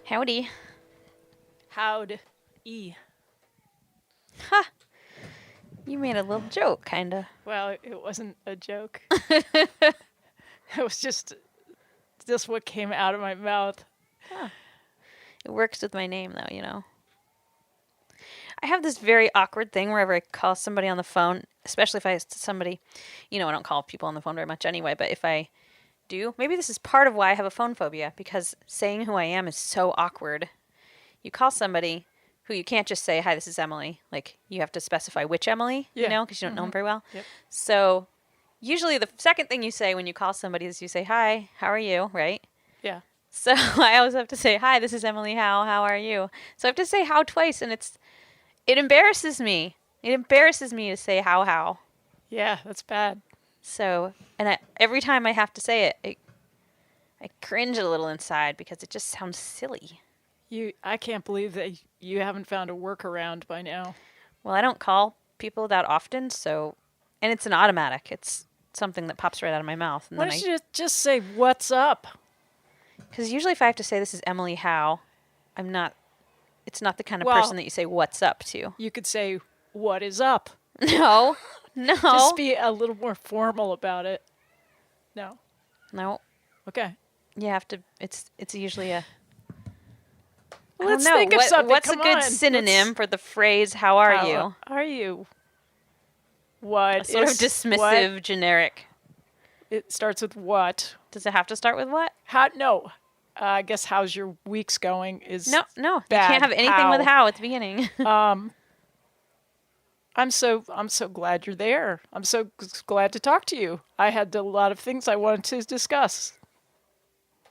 Howdy. Howd-e. Ha! You made a little joke, kinda. Well, it wasn't a joke. It was just what came out of my mouth. Huh. It works with my name, though, you know. I have this very awkward thing wherever I call somebody on the phone, especially if I somebody, you know, I don't call people on the phone very much anyway, but if I do, maybe this is part of why I have a phone phobia, because saying who I am is so awkward. You call somebody who you can't just say, hi, this is Emily. Like, you have to specify which Emily, you know, because you don't know them very well. Yep. So usually the second thing you say when you call somebody is you say, hi, how are you, right? Yeah. So I always have to say, hi, this is Emily Howe, how are you? So I have to say how twice, and it embarrasses me. It embarrasses me to say how. Yeah, that's bad. So, and every time I have to say it, I cringe a little inside because it just sounds silly. I can't believe that you haven't found a workaround by now. Well, I don't call people that often, so, and it's an automatic. It's something that pops right out of my mouth. And Why don't you just say, what's up? Because usually if I have to say this is Emily Howe, it's not the kind of person that you say what's up to. You could say, what is up? No. Just be a little more formal about it. No. Okay. You have to, it's usually a... Let's think of something. What's a good synonym for the phrase, how are you? Are you? What sort of dismissive, generic. It starts with what? Does it have to start with what? No. I guess how's your week's going is No. You bad. can't have anything with how at the beginning. I'm so glad you're there. I'm so glad to talk to you. I had a lot of things I wanted to discuss.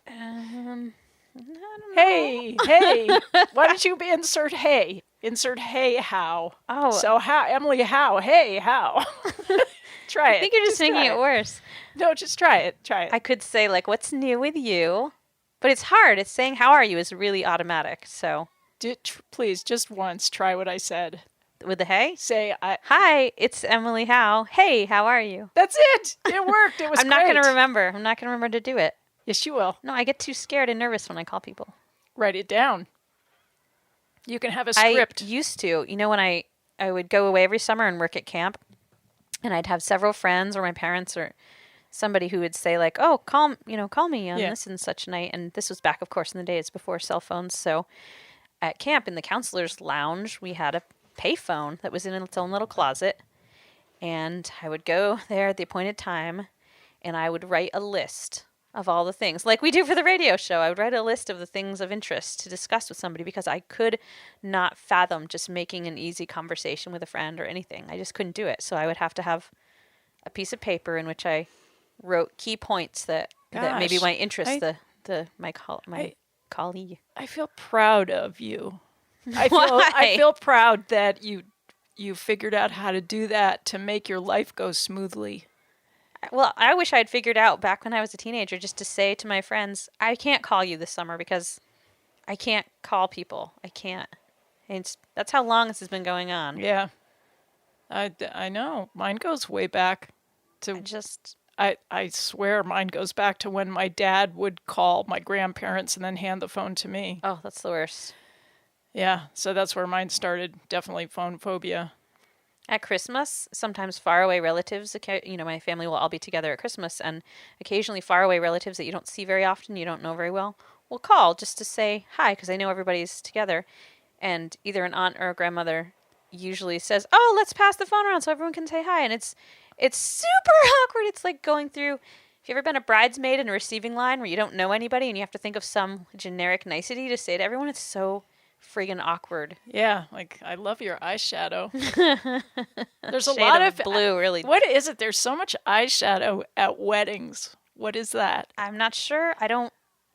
I don't know. Hey. Why don't you insert hey? Insert hey how. Oh. So how Emily how? Hey how. Try it. I think you're just making it worse. No, just try it. I could say like, what's new with you? But it's hard. It's saying how are you is really automatic. So please, just once, try what I said. With the hey? Say, hi, it's Emily Howe. Hey, how are you? That's it. It worked. It was I'm not going to remember. I'm not going to remember to do it. Yes, you will. No, I get too scared and nervous when I call people. Write it down. You can have a script. I used to. You know, when I would go away every summer and work at camp, and I'd have several friends or my parents or somebody who would say like, oh, call me on this and such night. And this was back, of course, in the days before cell phones. So at camp in the counselor's lounge, we had a payphone that was in its own little closet. And I would go there at the appointed time, and I would write a list of all the things, like we do for the radio show. I would write a list of the things of interest to discuss with somebody because I could not fathom just making an easy conversation with a friend or anything. I just couldn't do it. So I would have to have a piece of paper in which I wrote key points that maybe Gosh, might interest my colleague. I feel proud of you. I feel proud that you figured out how to do that to make your life go smoothly. Well, I wish I'd figured out back when I was a teenager just to say to my friends, I can't call you this summer because I can't call people. I can't. That's how long this has been going on. Yeah. I know. Mine goes way back to I swear mine goes back to when my dad would call my grandparents and then hand the phone to me. Oh, that's the worst. Yeah, so that's where mine started. Definitely phone phobia. At Christmas, sometimes faraway relatives, my family will all be together at Christmas, and occasionally faraway relatives that you don't see very often, you don't know very well, will call just to say hi, because they know everybody's together. And either an aunt or a grandmother usually says, oh, let's pass the phone around so everyone can say hi. And it's super awkward. It's like going through, have you ever been a bridesmaid in a receiving line where you don't know anybody and you have to think of some generic nicety to say to everyone? It's so friggin' awkward. Yeah, like, I love your eyeshadow. There's a Shade lot of blue, really. What is it? There's so much eyeshadow at weddings. What is that? I'm not sure. I don't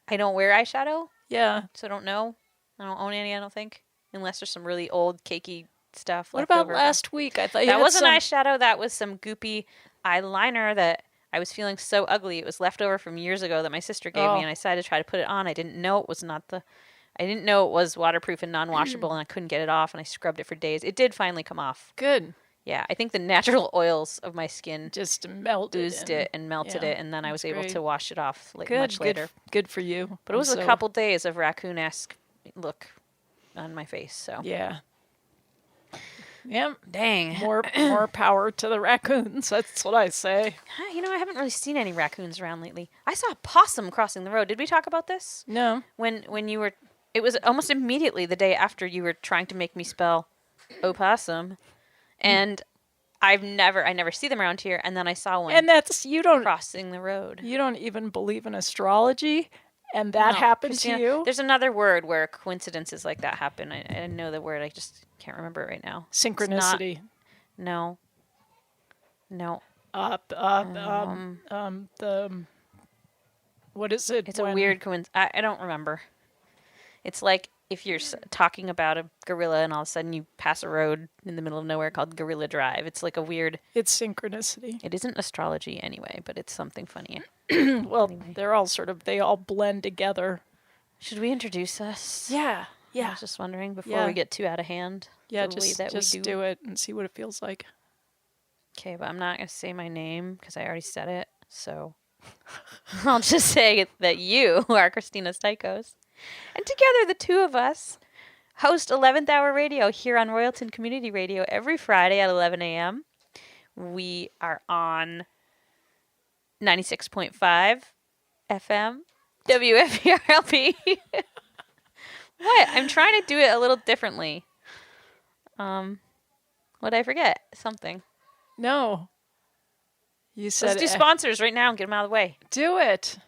wear eyeshadow. Yeah. So I don't know. I don't own any, I don't think. Unless there's some really old, cakey stuff. What about last week? I thought you that had wasn't eyeshadow. That was some goopy eyeliner that I was feeling so ugly. It was left over from years ago that my sister gave me, and I decided to try to put it on. I didn't know it was waterproof and non-washable, and I couldn't get it off, and I scrubbed it for days. It did finally come off. Good. Yeah, I think the natural oozed it and melted it, and then I was able to wash it off much later. Good for you. But it was a couple days of raccoon-esque look on my face. So yeah. Yeah. Dang. More power to the raccoons. That's what I say. I haven't really seen any raccoons around lately. I saw a possum crossing the road. Did we talk about this? No. When you were, it was almost immediately the day after you were trying to make me spell opossum, and I never see them around here. And then I saw one. And crossing the road. You don't even believe in astrology, and that happened Kristina, to you. There's another word where coincidences like that happen. I know the word. I just can't remember it right now. Synchronicity. No. What is it? It's a weird coincidence. I don't remember. It's like if you're talking about a gorilla and all of a sudden you pass a road in the middle of nowhere called Gorilla Drive. It's like a weird... It's synchronicity. It isn't astrology anyway, but it's something funny. Well, anyway. They all blend together. Should we introduce us? Yeah. I was just wondering before we get too out of hand. Yeah, just do it and see what it feels like. Okay, but I'm not going to say my name because I already said it. So I'll just say that you are Kristina Stykos. And together, the two of us host 11th Hour Radio here on Royalton Community Radio every Friday at 11 a.m. We are on 96.5 FM, WFERLP. What? I'm trying to do it a little differently. What did I forget? Something. No. You said... Let's do sponsors right now and get them out of the way. Do it.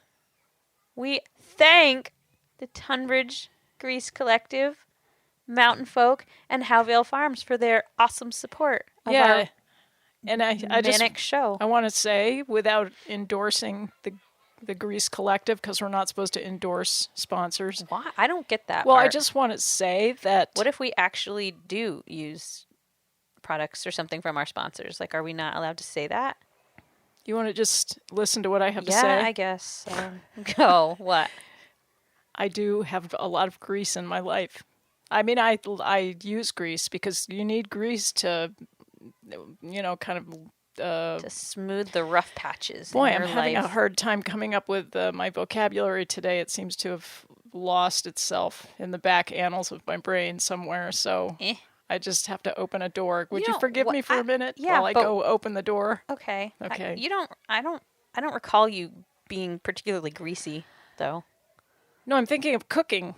We thank the Tunbridge Grease Collective, Mountain Folk, and Howevale Farms for their awesome support of our and I manic show. I want to say, without endorsing the Grease Collective, because we're not supposed to endorse sponsors. Why? I don't get that Well, part. I just want to say that... What if we actually do use products or something from our sponsors? Like, are we not allowed to say that? You want to just listen to what I have to say? Yeah, I guess. Go. What? I do have a lot of grease in my life. I mean, I use grease because you need grease to, kind of... to smooth the rough patches Boy, in your I'm having life. a hard time coming up with my vocabulary today. It seems to have lost itself in the back annals of my brain somewhere, so I just have to open a door. Would you forgive me for a minute while I go open the door? Okay. Okay. I don't recall you being particularly greasy, though. No, I'm thinking of cooking.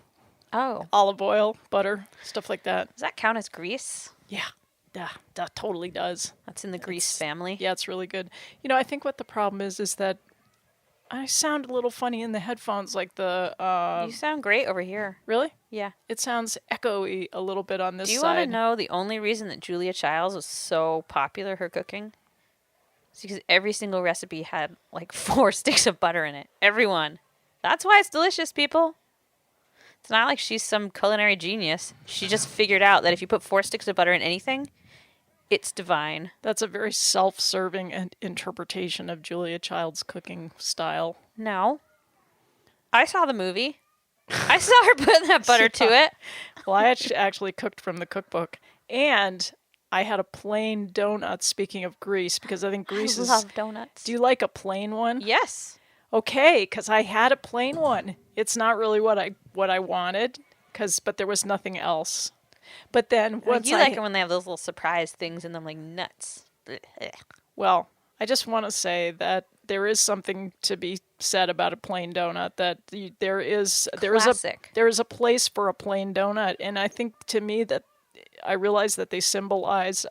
Oh. Olive oil, butter, stuff like that. Does that count as grease? Yeah, that totally does. That's in the grease family. Yeah, it's really good. I think what the problem is that I sound a little funny in the headphones, like the... You sound great over here. Really? Yeah. It sounds echoey a little bit on this side. Do you want to know the only reason that Julia Childs was so popular, her cooking? It's because every single recipe had like 4 sticks of butter in it. Everyone. That's why it's delicious, people. It's not like she's some culinary genius. She just figured out that if you put 4 sticks of butter in anything, it's divine. That's a very self-serving interpretation of Julia Child's cooking style. No. I saw the movie. I saw her put that butter to it. Well, I actually cooked from the cookbook. And I had a plain donut, speaking of Greece, because I think Greece is... I love donuts. Do you like a plain one? Yes. Okay, because I had a plain one. It's not really what I wanted, but there was nothing else. But then once you like it when they have those little surprise things in them, like nuts. Well, I just want to say that there is something to be said about a plain donut. That there is a place for a plain donut, and I think to me that I realize that they symbolize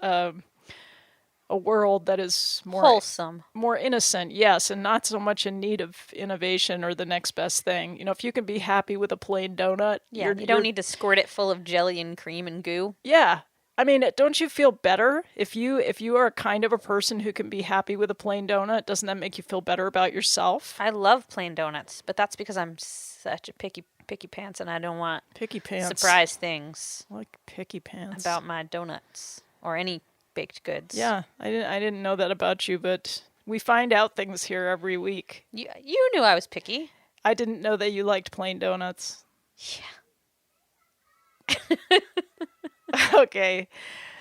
a world that is more wholesome, more innocent, yes, and not so much in need of innovation or the next best thing. You know, if you can be happy with a plain donut, you don't need to squirt it full of jelly and cream and goo. Yeah. I mean, don't you feel better if you are a kind of a person who can be happy with a plain donut? Doesn't that make you feel better about yourself? I love plain donuts, but that's because I'm such a picky pants, and I don't want surprise things. I like picky pants about my donuts or any baked goods. Yeah, I didn't know that about you, but we find out things here every week. You knew I was picky. I didn't know that you liked plain donuts. Yeah. Okay,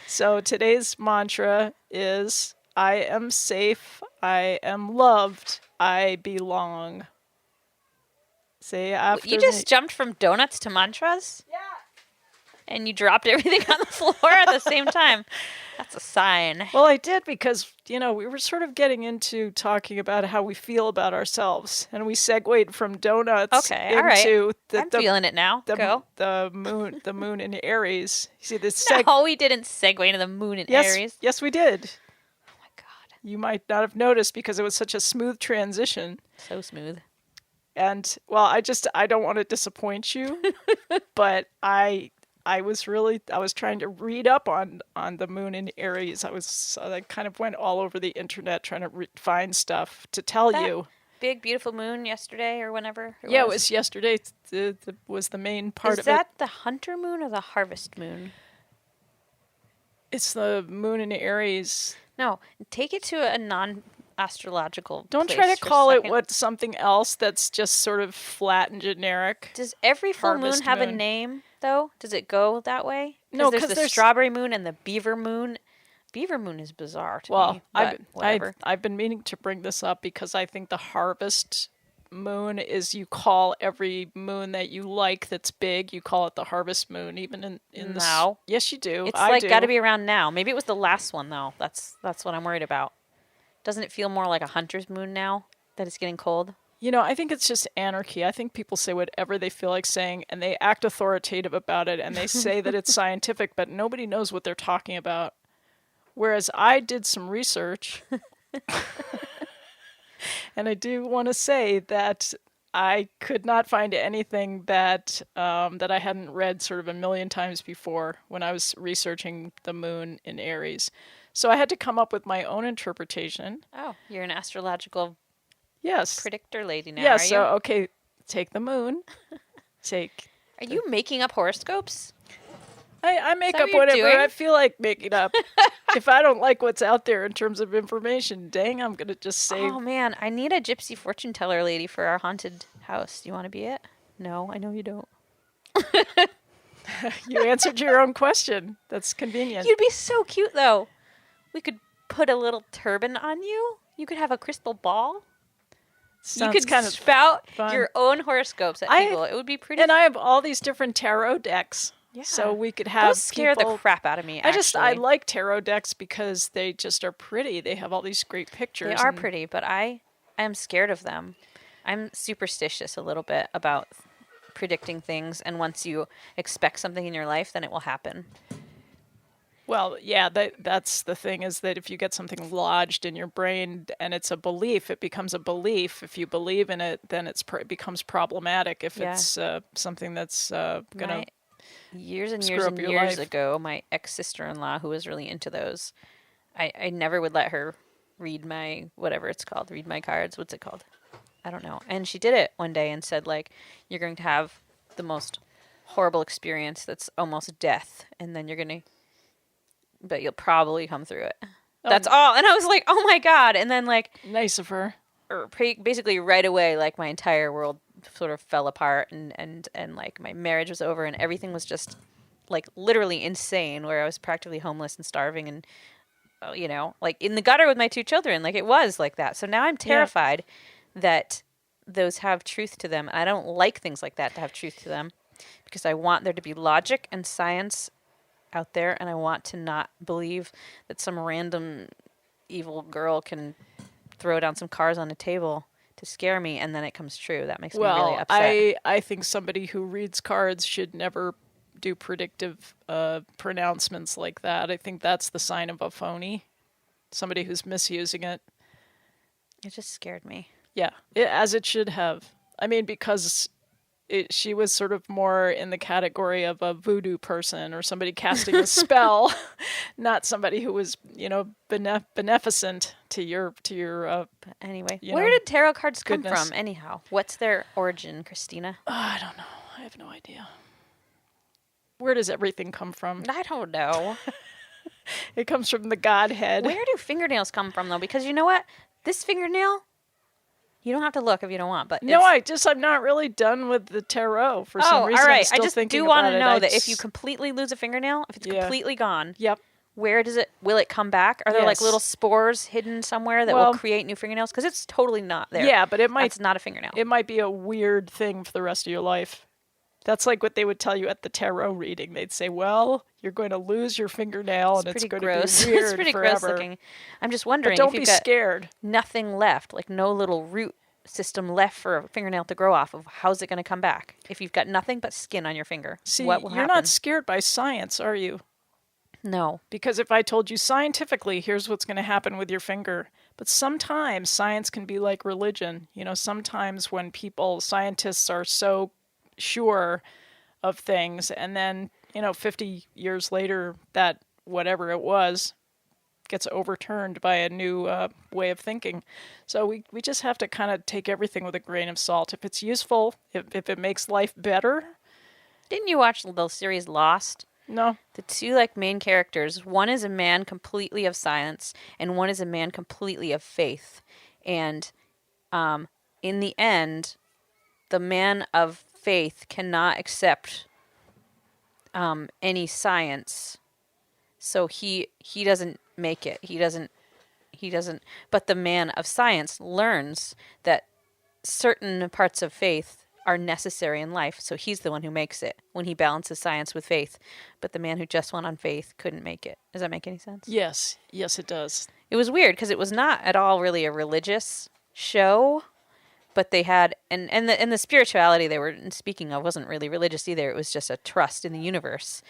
so today's mantra is, I am safe, I am loved, I belong. Say after You just jumped from donuts to mantras? Yeah. And you dropped everything on the floor at the same time. That's a sign. Well, I did because, we were sort of getting into talking about how we feel about ourselves. And we segued from donuts into... All right. I'm feeling it now. Go. The moon in Aries. You see this No, we didn't segue into the moon in Aries. Yes, we did. Oh, my God. You might not have noticed because it was such a smooth transition. So smooth. And, well, I don't want to disappoint you, but I was trying to read up on the moon in Aries. I kind of went all over the internet trying to find stuff to tell you. Big, beautiful moon yesterday or whenever it was. It was yesterday. It was the main part of it. Is that the hunter moon or the harvest moon? It's the moon in Aries. No, take it to a non-astrological Don't try to call it something else that's just sort of flat and generic. Does every full moon have a name, though? Does it go that way? No, because there's the strawberry moon and the beaver moon. Beaver moon is bizarre to me. Well, I've been meaning to bring this up because I think the harvest moon is, you call every moon that you like that's big, you call it the harvest moon, even in now. Yes, you do. It's got to be around now. Maybe it was the last one though. That's what I'm worried about. Doesn't it feel more like a hunter's moon now that it's getting cold? I think it's just anarchy. I think people say whatever they feel like saying, and they act authoritative about it, and they say that it's scientific, but nobody knows what they're talking about. Whereas I did some research, and I do want to say that I could not find anything that I hadn't read sort of a million times before when I was researching the moon in Aries. So I had to come up with my own interpretation. Oh, you're an astrological predictor lady now, are you? Okay, take the moon. Are you making up horoscopes? I make up whatever I feel like making up. If I don't like what's out there in terms of information, dang, I'm going to just say... Oh, man, I need a gypsy fortune teller lady for our haunted house. Do you want to be it? No, I know you don't. You answered your own question. That's convenient. You'd be so cute, though. We could put a little turban on you. You could have a crystal ball. Sounds you could kind of spout fun. Your own horoscopes at people. It would be pretty. And I have all these different tarot decks. Yeah. So we could have Those scare the crap out of me, actually. I like tarot decks because they just are pretty. They have all these great pictures. They are pretty, but I am scared of them. I'm superstitious a little bit about predicting things, and once you expect something in your life, then it will happen. Well, yeah, that's the thing, is that if you get something lodged in your brain and it's a belief, it becomes a belief. If you believe in it, then it becomes problematic. If it's something that's going to years and years ago, my ex-sister-in-law, who was really into those, I never would let her read my, whatever it's called, read my cards. What's it called? I don't know. And she did it one day and said, like, you're going to have the most horrible experience that's almost death. And then but you'll probably come through it. That's all. And I was like, oh my God. And then, like, nice of her. Basically right away, like, my entire world sort of fell apart and like my marriage was over and everything was just like literally insane, where I was practically homeless and starving and, you know, like in the gutter with my 2 children. Like, it was like that. So now I'm terrified that those have truth to them. I don't like things like that to have truth to them, because I want there to be logic and science out there, and I want to not believe that some random evil girl can throw down some cars on a table to scare me, and then it comes true. That makes me really upset. I think somebody who reads cards should never do predictive pronouncements like that. I think that's the sign of a phony, somebody who's misusing it. It just scared me. Yeah, as it should have. I mean, because she was sort of more in the category of a voodoo person or somebody casting a spell, not somebody who was, you know, beneficent to your. Anyway, where did tarot cards come goodness. from? Anyhow, what's their origin, Kristina? I don't know. I have no idea. Where does everything come from? I don't know. It comes from the Godhead. Where do fingernails come from, though? Because you know what? This fingernail, you don't have to look if you don't want. But no, I'm not really done with the tarot for some reason. All right. I'm still I just thinking do want to about know it. that if you completely lose a fingernail, if it's completely gone, where does it? Will it come back? Are there like little spores hidden somewhere that will create new fingernails? Because it's totally not there. Yeah, but it might. It's not a fingernail. It might be a weird thing for the rest of your life. That's like what they would tell you at the tarot reading. They'd say, well, you're going to lose your fingernail and it's going to be weird it's pretty forever. Gross looking. I'm just wondering but if don't you've be scared. Nothing left, like no little root system left for a fingernail to grow off of. How's it going to come back? If you've got nothing but skin on your finger, see, what will you're happen? not scared by science, are you? No. Because if I told you scientifically, here's what's going to happen with your finger. But sometimes science can be like religion. You know, sometimes when scientists are so sure of things, and then, 50 years later, that whatever it was gets overturned by a new way of thinking. So we just have to kind of take everything with a grain of salt. If it's useful, if it makes life better. Didn't you watch the series Lost? No. The 2 main characters, one is a man completely of science, and one is a man completely of faith. And in the end, the man of faith cannot accept any science, so he doesn't make it. He doesn't. But the man of science learns that certain parts of faith are necessary in life, so he's the one who makes it when he balances science with faith. But the man who just went on faith couldn't make it. Does that make any sense? Yes, it does. It was weird because it was not at all really a religious show, but they had and the spirituality they were speaking of wasn't really religious either. It was just a trust in the universe.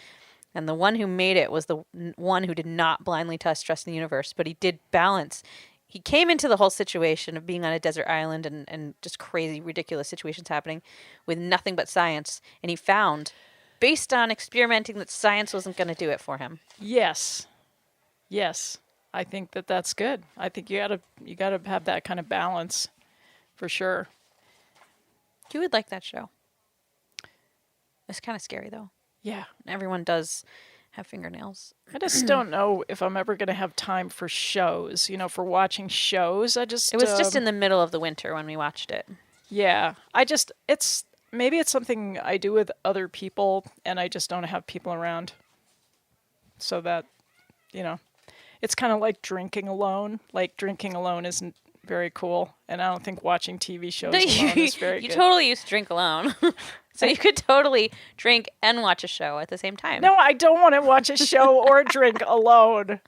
And the one who made it was the one who did not blindly trust in the universe, but he did balance. He came into the whole situation of being on a desert island and just crazy, ridiculous situations happening with nothing but science. And he found, based on experimenting, that science wasn't going to do it for him. Yes. I think that's good. I think you gotta have that kind of balance, for sure. You would like that show. It's kind of scary, though. Yeah. Everyone does have fingernails. I just don't know if I'm ever going to have time for shows, for watching shows. It was just in the middle of the winter when we watched it. Yeah. Maybe it's something I do with other people and I just don't have people around. So that, it's kind of like drinking alone. Like drinking alone isn't very cool. And I don't think watching TV shows alone is very good. You totally used to drink alone. So you could totally drink and watch a show at the same time. No, I don't want to watch a show or drink alone.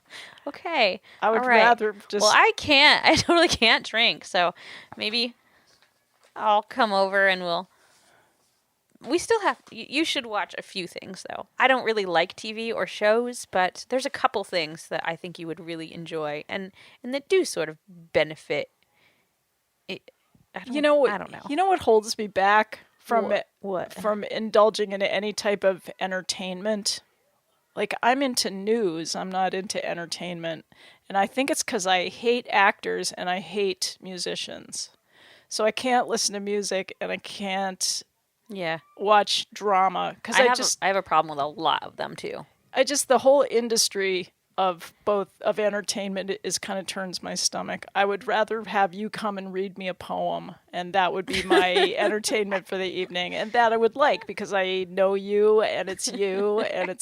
Okay. I would rather just... Well, I can't. I totally can't drink. So maybe I'll come over and we still have... You should watch a few things, though. I don't really like TV or shows, but there's a couple things that I think you would really enjoy and that do sort of benefit it. I don't know. You know what holds me back from what? From indulging in any type of entertainment? Like, I'm into news. I'm not into entertainment. And I think it's because I hate actors and I hate musicians. So I can't listen to music and I can't watch drama. Because I have a problem with a lot of them too. The whole industry of entertainment is kind of turns my stomach. I would rather have you come and read me a poem, and that would be my entertainment for the evening, and that I would like because I know you and it's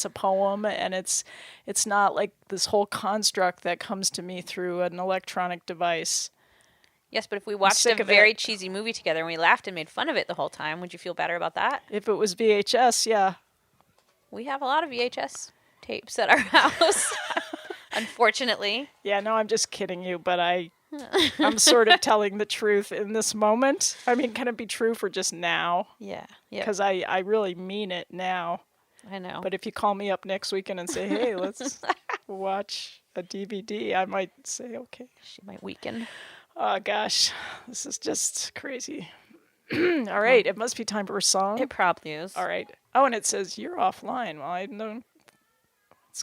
a poem, and it's not like this whole construct that comes to me through an electronic device. Yes, but if we watched a very cheesy movie together and we laughed and made fun of it the whole time, would you feel better about that? If it was VHS, yeah. We have a lot of VHS tapes at our house, unfortunately. Yeah, no, I'm just kidding you, but I'm sort of telling the truth in this moment. I mean, can it be true for just now? Yeah. Because I really mean it now. I know. But if you call me up next weekend and say, hey, let's watch a DVD, I might say, okay. She might weaken. Oh, gosh. This is just crazy. All right. It must be time for a song. It probably is. All right. Oh, and it says you're offline. Well, I don't.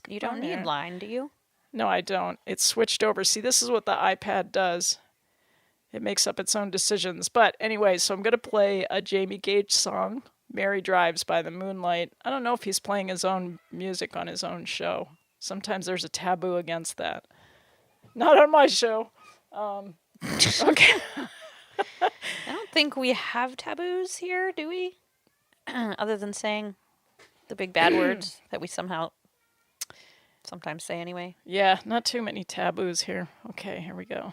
You don't need line, do you? No, I don't. It's switched over. See, this is what the iPad does. It makes up its own decisions. But anyway, so I'm going to play a Jamie Gage song, Mary Drives by the Moonlight. I don't know if he's playing his own music on his own show. Sometimes there's a taboo against that. Not on my show. Okay. I don't think we have taboos here, do we? Other than saying the big bad words that we sometimes say anyway. Yeah, not too many taboos here. Okay, here we go.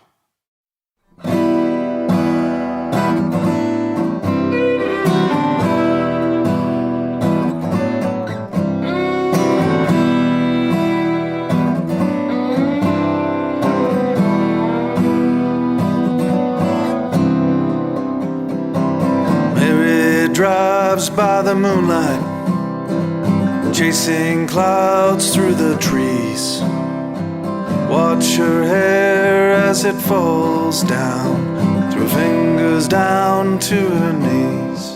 Drives by the moonlight, chasing clouds through the trees. Watch her hair as it falls down, through fingers down to her knees.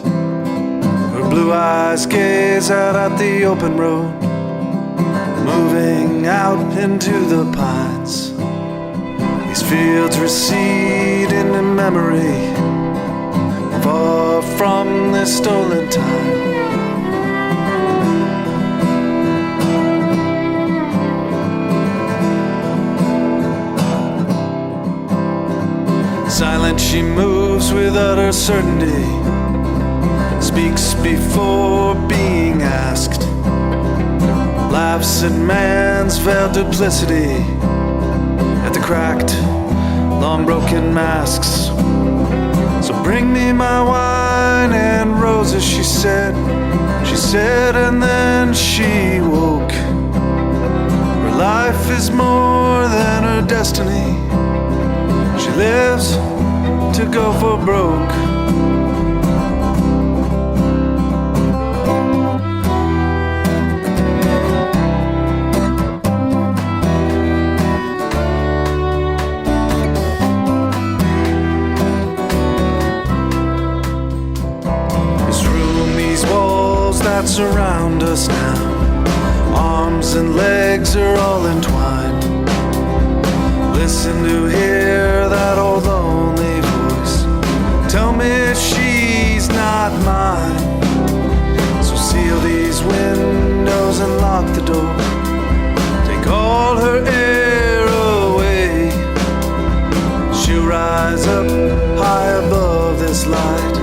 Her blue eyes gaze out at the open road, moving out into the pines. These fields recede into memory, far from this stolen time. Silent she moves with utter certainty, speaks before being asked, laughs at man's veiled duplicity, at the cracked, long broken masks. So bring me my wine and roses, she said, and then she woke. Her life is more than her destiny. She lives to go for broke. That surround us now, arms and legs are all entwined. Listen to hear that old lonely voice, tell me she's not mine. So seal these windows and lock the door, take all her air away. She'll rise up high above this light,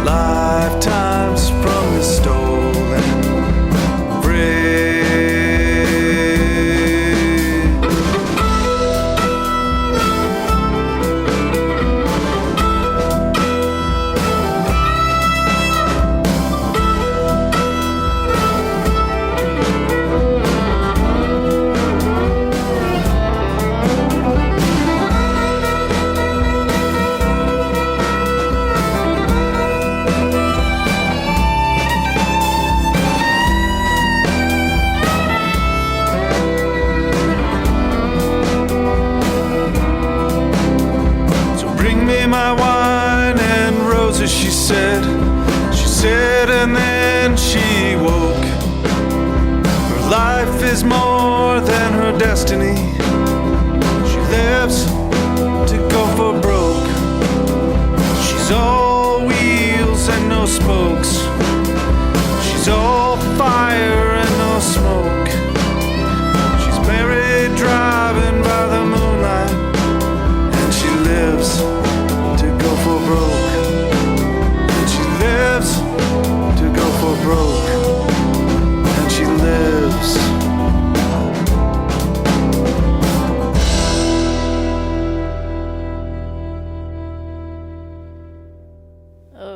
lifetimes from the stolen free. My wine and roses, she said, and then she woke. Her life is more than her destiny.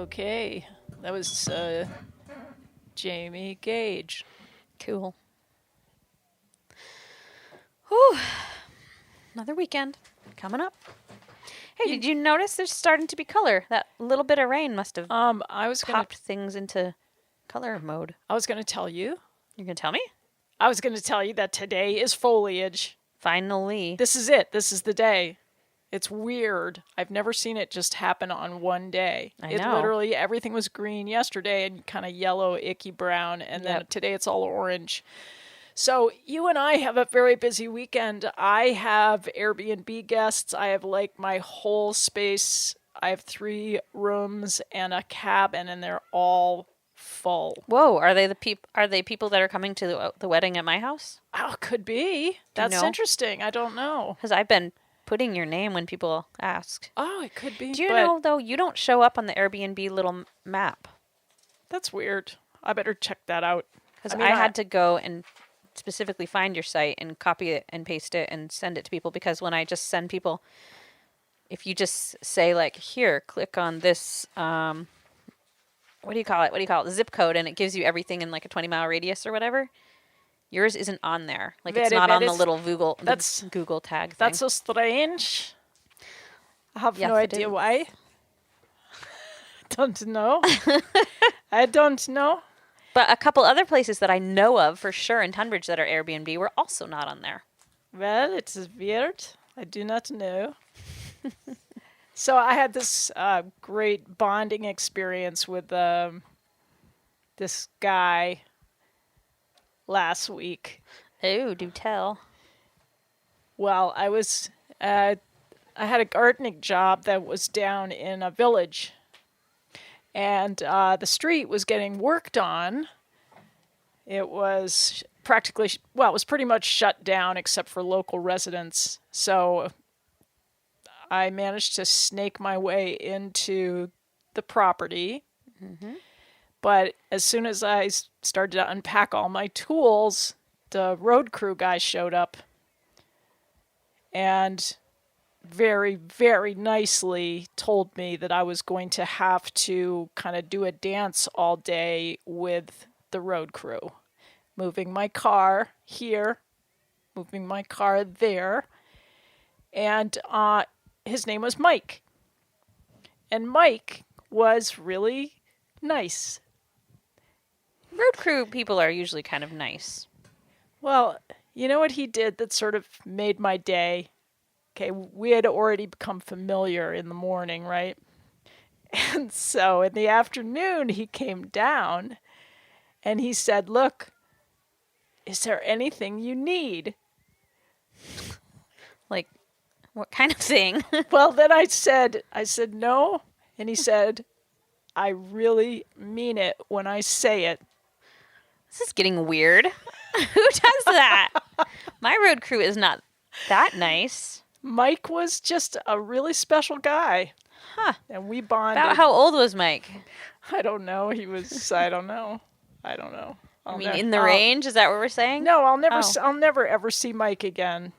Okay. That was Jamie Gage. Cool. Whew. Another weekend coming up. Hey, did you notice there's starting to be color? That little bit of rain must have popped things into color mode. I was going to tell you. You're going to tell me? I was going to tell you that today is foliage. Finally. This is it. This is the day. It's weird. I've never seen it just happen on one day. I It know. literally, everything was green yesterday and kind of yellow, icky brown, and then today it's all orange. So you and I have a very busy weekend. I have Airbnb guests. I have like my whole space. I have 3 rooms and a cabin, and they're all full. Whoa, are they people that are coming to the wedding at my house? Oh, could be. That's interesting. I don't know. Because I've been putting your name when people ask. Oh, it could be. Do you know, though, you don't show up on the Airbnb little map? That's weird. I better check that out. Because I had to go and specifically find your site and copy it and paste it and send it to people, because when I just send people, if you just say, like, here, click on this, what do you call it? Zip code, and it gives you everything in like a 20-mile radius or whatever. Yours isn't on there. Like, it's not on the little Google tag thing. That's so strange. I have no idea why. Don't know. I don't know. But a couple other places that I know of for sure in Tunbridge that are Airbnb were also not on there. Well, it is weird. I do not know. So I had this great bonding experience with this guy last week. Oh, do tell. Well, I had a gardening job that was down in a village, and the street was getting worked on. It was it was pretty much shut down except for local residents. So I managed to snake my way into the property. Mm-hmm. But as soon as I started to unpack all my tools, the road crew guy showed up and very, very nicely told me that I was going to have to kind of do a dance all day with the road crew. Moving my car here, moving my car there. And his name was Mike. And Mike was really nice. Road crew people are usually kind of nice. Well, you know what he did that sort of made my day? Okay, we had already become familiar in the morning, right? And so in the afternoon, he came down and he said, "Look, is there anything you need?" Like, what kind of thing? Well, then I said, "No." And he said, "I really mean it when I say it." This is getting weird. Who does that? My road crew is not that nice. Mike was just a really special guy. Huh. And we bonded. About how old was Mike? I don't know. He was, I don't know. I mean, in the range? Is that what we're saying? No, I'll never ever see Mike again.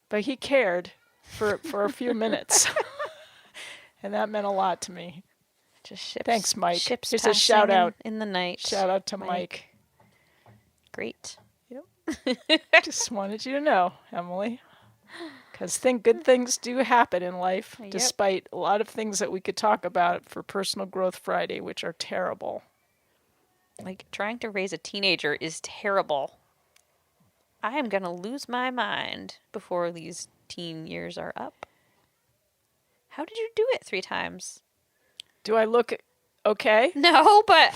But he cared for a few minutes. And that meant a lot to me. Just ships. Thanks, Mike. Ships Here's a shout out in the night. Shout out to Mike. Great. Yep. Just wanted you to know, Emily. Because good things do happen in life, despite a lot of things that we could talk about for Personal Growth Friday, which are terrible. Like, trying to raise a teenager is terrible. I am going to lose my mind before these teen years are up. How did you do it 3 times? Do I look okay? No, but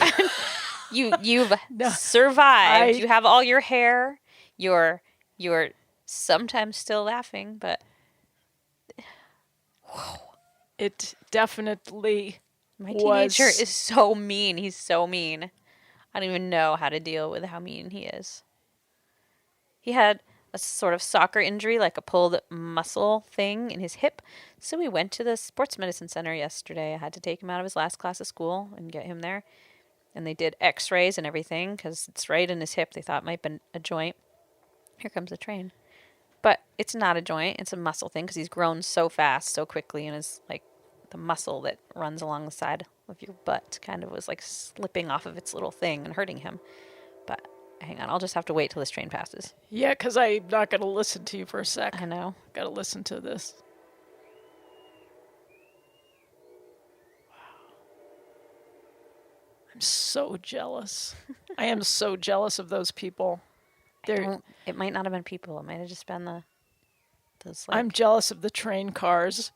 you've survived. You have all your hair. You're sometimes still laughing, but it definitely my teenager is so mean. He's so mean. I don't even know how to deal with how mean he is. He had a sort of soccer injury, like a pulled muscle thing in his hip. So we went to the sports medicine center yesterday. I had to take him out of his last class of school and get him there. And they did x-rays and everything because it's right in his hip. They thought it might be a joint. Here comes the train. But it's not a joint. It's a muscle thing because he's grown so fast, so quickly, and is like the muscle that runs along the side of your butt kind of was like slipping off of its little thing and hurting him. But hang on, I'll just have to wait till this train passes. Yeah, because I'm not going to listen to you for a sec. I know. Got to listen to this. Wow. I'm so jealous. I am so jealous of those people. It might not have been people. It might have just been those. I'm jealous of the train cars.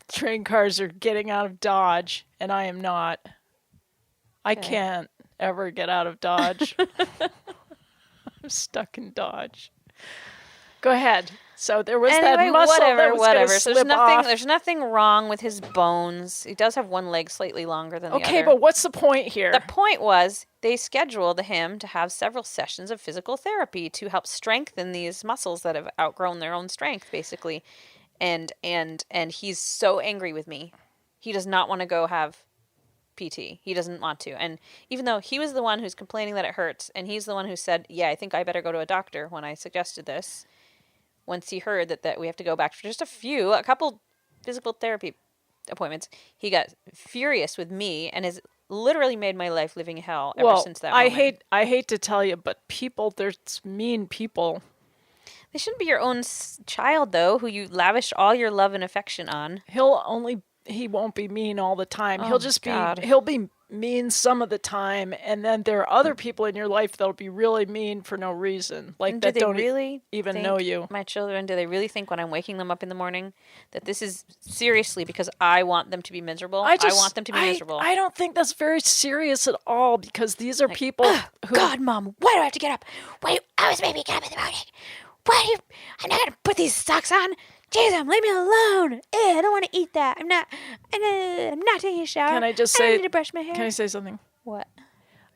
Train cars are getting out of Dodge, and I am not. I can't ever get out of Dodge. I'm stuck in Dodge. Go ahead. So there was that muscle that was going to slip off. There's nothing wrong with his bones. He does have one leg slightly longer than the other. Okay, but what's the point here? The point was they scheduled him to have several sessions of physical therapy to help strengthen these muscles that have outgrown their own strength, basically. And he's so angry with me. He does not want to go have PT. He doesn't want to. And even though he was the one who's complaining that it hurts, and he's the one who said, yeah, I think I better go to a doctor when I suggested this, once he heard that we have to go back for just a couple physical therapy appointments, he got furious with me and has literally made my life living hell ever since that moment. I hate to tell you, but there's mean people. They shouldn't be your own child, though, who you lavish all your love and affection on. He won't be mean all the time. He'll be mean some of the time, and then there are other people in your life that'll be really mean for no reason, like that don't really even know you. My children, do they really think when I'm waking them up in the morning that this is seriously because I want them to be miserable? I want them to be miserable. I don't think that's very serious at all, because these are people who... God, Mom, why do I have to get up? Why do you always make me get up in the morning? I'm not going to put these socks on. Jesus, leave me alone. Ew, I don't want to eat that. I'm not taking a shower. Can I just say... I need to brush my hair. Can I say something? What?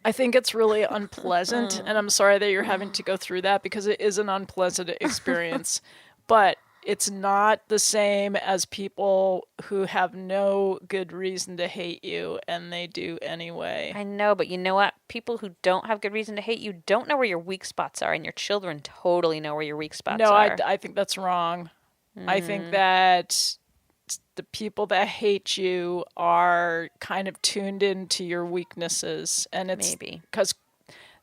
I think it's really unpleasant, and I'm sorry that you're having to go through that, because it is an unpleasant experience. But it's not the same as people who have no good reason to hate you, and they do anyway. I know, but you know what? People who don't have good reason to hate you don't know where your weak spots are, and your children totally know where your weak spots are. No, I think that's wrong. I think that the people that hate you are kind of tuned into your weaknesses, and it's because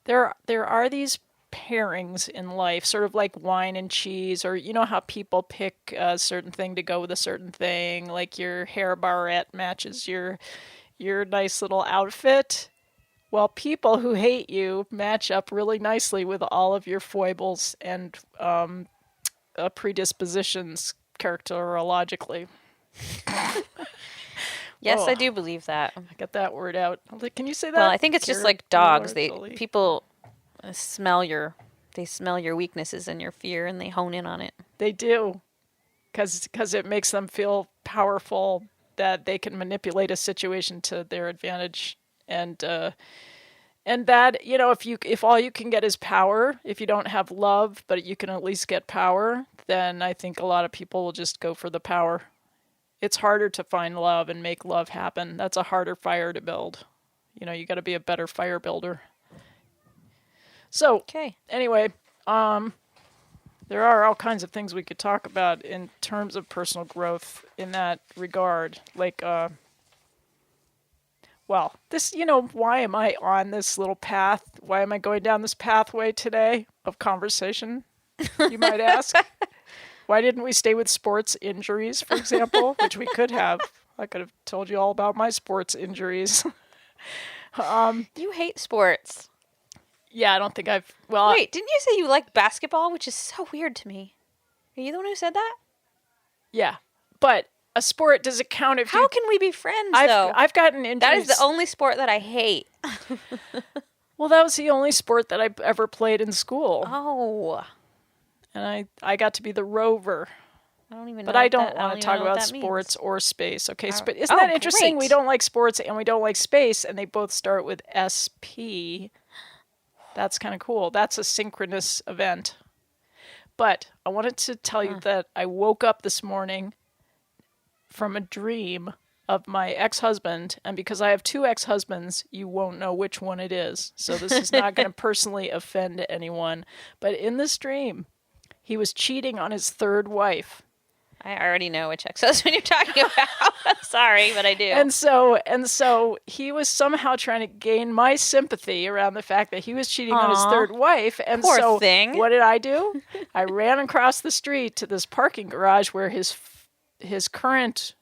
there are these pairings in life, sort of like wine and cheese, or you know how people pick a certain thing to go with a certain thing, like your hair barrette matches your nice little outfit. Well, people who hate you match up really nicely with all of your foibles and predispositions characterologically. Yes, I do believe that. I got that word out. Can you say that? Well, I think it's just like dogs. People smell your weaknesses and your fear, and they hone in on it. They do, because it makes them feel powerful, that they can manipulate a situation to their advantage, and that, you know, if all you can get is power, if you don't have love, but you can at least get power, then I think a lot of people will just go for the power. It's harder to find love and make love happen. That's a harder fire to build. You know, you got to be a better fire builder. So, anyway, there are all kinds of things we could talk about in terms of personal growth in that regard. Like, well, this, you know, why am I on this little path? Why am I going down this pathway today of conversation, you might ask? Why didn't we stay with sports injuries, for example, which we could have? I could have told you all about my sports injuries. You hate sports. Yeah, I don't think Wait, didn't you say you like basketball, which is so weird to me? Are you the one who said that? Yeah, but a sport, does it count if How can we be friends, though? I've gotten injuries. That is the only sport that I hate. Well, that was the only sport that I ever played in school. Oh. And I got to be the rover. I don't even know. But I don't want to talk about sports or space. Okay, isn't that interesting? Great. We don't like sports and we don't like space, and they both start with SP. That's kind of cool. That's a synchronous event. But I wanted to tell you that I woke up this morning from a dream of my ex-husband, and because I have two ex-husbands, you won't know which one it is. So this is not going to personally offend anyone. But in this dream, he was cheating on his third wife. I already know which ex-husband you're talking about. Sorry, but I do. And so he was somehow trying to gain my sympathy around the fact that he was cheating on his third wife. And poor so thing. What did I do? I ran across the street to this parking garage where his current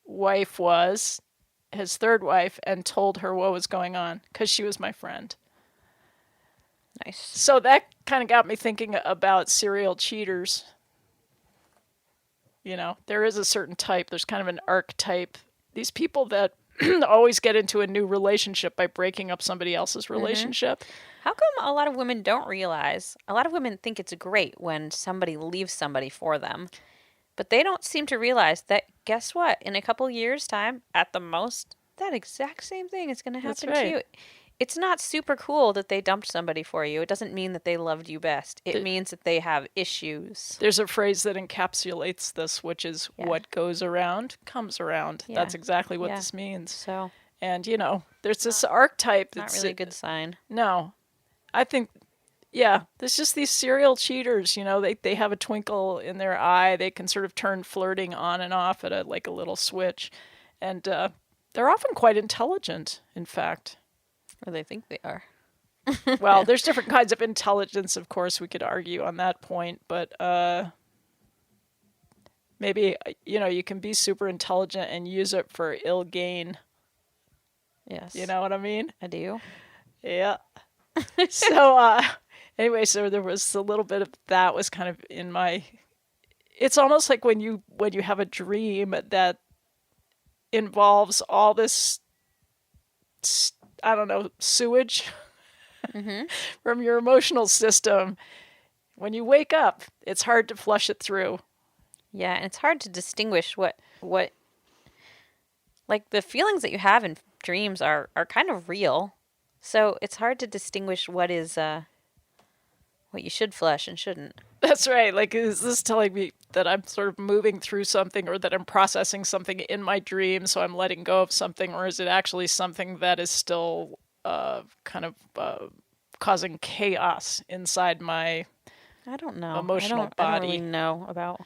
wife was, his third wife, and told her what was going on because she was my friend. Nice. So that kind of got me thinking about serial cheaters. You know, there is a certain type. There's kind of an archetype. These people that always get into a new relationship by breaking up somebody else's relationship. How come a lot of women don't realize? A lot of women think it's great when somebody leaves somebody for them. But they don't seem to realize that, guess what? In a couple years' time, at the most, that exact same thing is going to happen to you. It's not super cool that they dumped somebody for you. It doesn't mean that they loved you best. It means that they have issues. There's a phrase that encapsulates this, which is what goes around comes around. Yeah. That's exactly what this means. So, and, you know, there's this archetype that's not really a good sign. No. I think, yeah, there's just these serial cheaters, you know, they have a twinkle in their eye. They can sort of turn flirting on and off at a little switch. And they're often quite intelligent, in fact. Or they think they are. Well, there's different kinds of intelligence, of course. We could argue on that point. But maybe, you know, you can be super intelligent and use it for ill gain. Yes. You know what I mean? I do. Yeah. So, anyway, so there was a little bit of that was kind of in my... It's almost like when you have a dream that involves all this... I don't know, sewage from your emotional system. When you wake up, it's hard to flush it through. Yeah, and it's hard to distinguish what like the feelings that you have in dreams are kind of real. So it's hard to distinguish what is what you should flush and shouldn't. That's right. Like, is this telling me that I'm sort of moving through something or that I'm processing something in my dream, so I'm letting go of something, or is it actually something that is still kind of causing chaos inside my emotional body? I don't really know about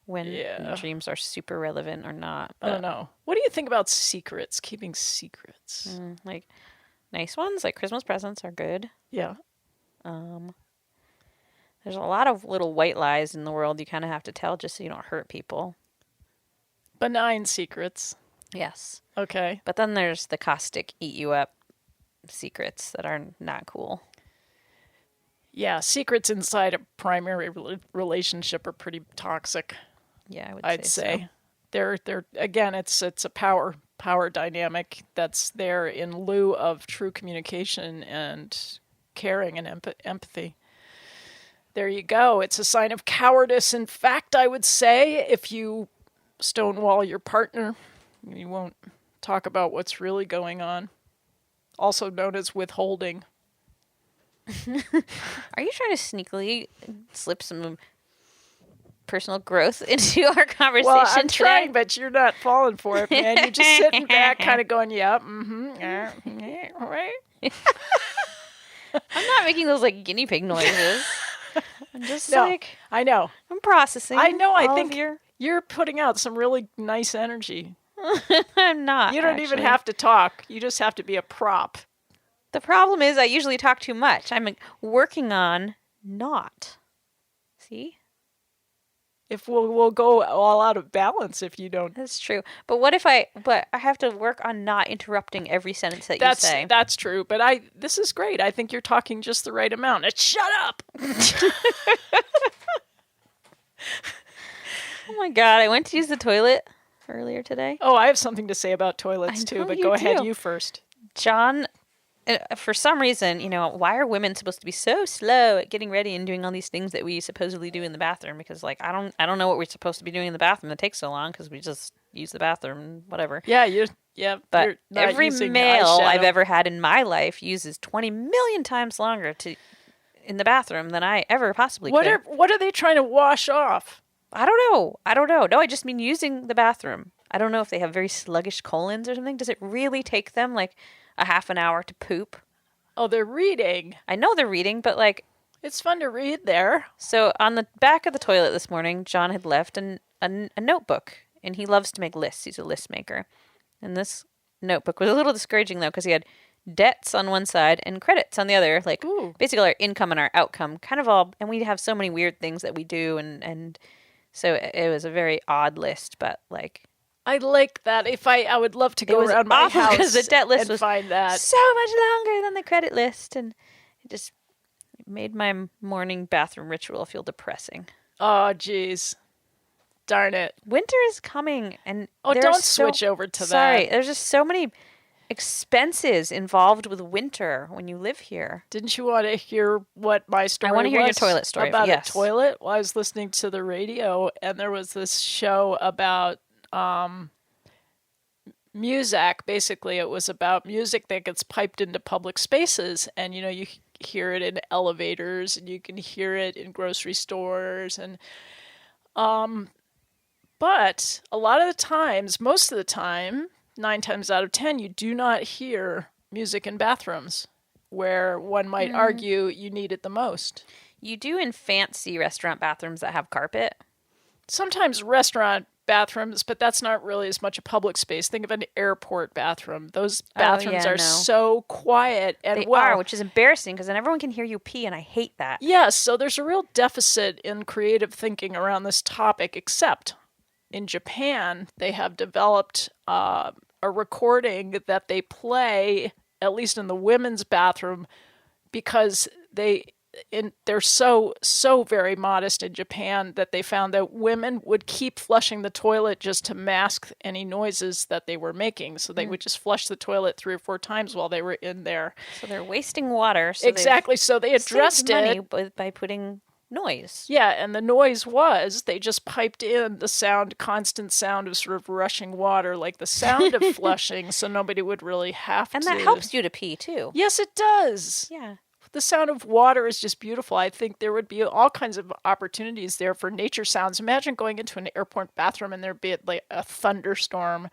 when dreams are super relevant or not. I don't know. What do you think about secrets, keeping secrets? Like nice ones, like Christmas presents are good. Yeah. There's a lot of little white lies in the world you kind of have to tell just so you don't hurt people. Benign secrets. Yes. Okay. But then there's the caustic, eat you up secrets that are not cool. Yeah, secrets inside a primary relationship are pretty toxic. Yeah, I'd say. So. They're again, it's a power dynamic that's there in lieu of true communication and caring and empathy. There you go. It's a sign of cowardice. In fact, I would say if you stonewall your partner, you won't talk about what's really going on. Also known as withholding. Are you trying to sneakily slip some personal growth into our conversation well, I'm today? trying, but you're not falling for it, man. You're just sitting back kind of going, right. I'm not making those like guinea pig noises. I'm just I know. I'm processing. I know. I think you're putting out some really nice energy. I'm not. You don't even have to talk. You just have to be a prop. The problem is I usually talk too much. I'm working on not. See? If we'll go all out of balance if you don't. That's true. But what if I have to work on not interrupting every sentence that you say. That's true. But this is great. I think you're talking just the right amount. Shut up. Oh my God. I went to use the toilet earlier today. Oh, I have something to say about toilets too, but go ahead, you first. John, for some reason, why are women supposed to be so slow at getting ready and doing all these things that we supposedly do in the bathroom? Because I don't know what we're supposed to be doing in the bathroom that takes so long because we just use the bathroom, whatever. Yeah, but every male I've ever had in my life uses 20 million times longer in the bathroom than I ever possibly could. What are they trying to wash off? I don't know. No, I just mean using the bathroom. I don't know if they have very sluggish colons or something. Does it really take them like a half an hour to poop? Oh, they're reading. I know they're reading, but It's fun to read there. So on the back of the toilet this morning, John had left a notebook, and he loves to make lists. He's a list maker. And this notebook was a little discouraging, though, because he had debts on one side and credits on the other, like basically our income and our outcome, kind of all, and we have so many weird things that we do, and so it was a very odd list, but like... I like that. If I would love to go around my house because the debt list was find that so much longer than the credit list, and it made my morning bathroom ritual feel depressing. Oh, geez. Darn it. Winter is coming, and don't switch over to that. Sorry, there's just so many expenses involved with winter when you live here. Didn't you want to hear what my story was? I want to hear your toilet story. About yes. a toilet? Well, I was listening to the radio, and there was this show about Muzak. Basically, it was about music that gets piped into public spaces, and you hear it in elevators, and you can hear it in grocery stores, and but a lot of the times, most of the time, 9 times out of 10, you do not hear music in bathrooms, where one might argue you need it the most. You do in fancy restaurant bathrooms that have carpet. Sometimes restaurant bathrooms, but that's not really as much a public space. Think of an airport bathroom. Those bathrooms are so quiet. And they are, which is embarrassing because then everyone can hear you pee, and I hate that. Yes, so there's a real deficit in creative thinking around this topic, except in Japan, they have developed a recording that they play, at least in the women's bathroom, because they're so very modest in Japan that they found that women would keep flushing the toilet just to mask any noises that they were making. So they would just flush the toilet 3 or 4 times while they were in there. So they're wasting water. So exactly. So they addressed money by putting noise. Yeah, and the noise was they just piped in the constant sound of sort of rushing water, like the sound of flushing, so nobody would really have to. And that helps you to pee, too. Yes, it does. Yeah. The sound of water is just beautiful. I think there would be all kinds of opportunities there for nature sounds. Imagine going into an airport bathroom and there'd be like a thunderstorm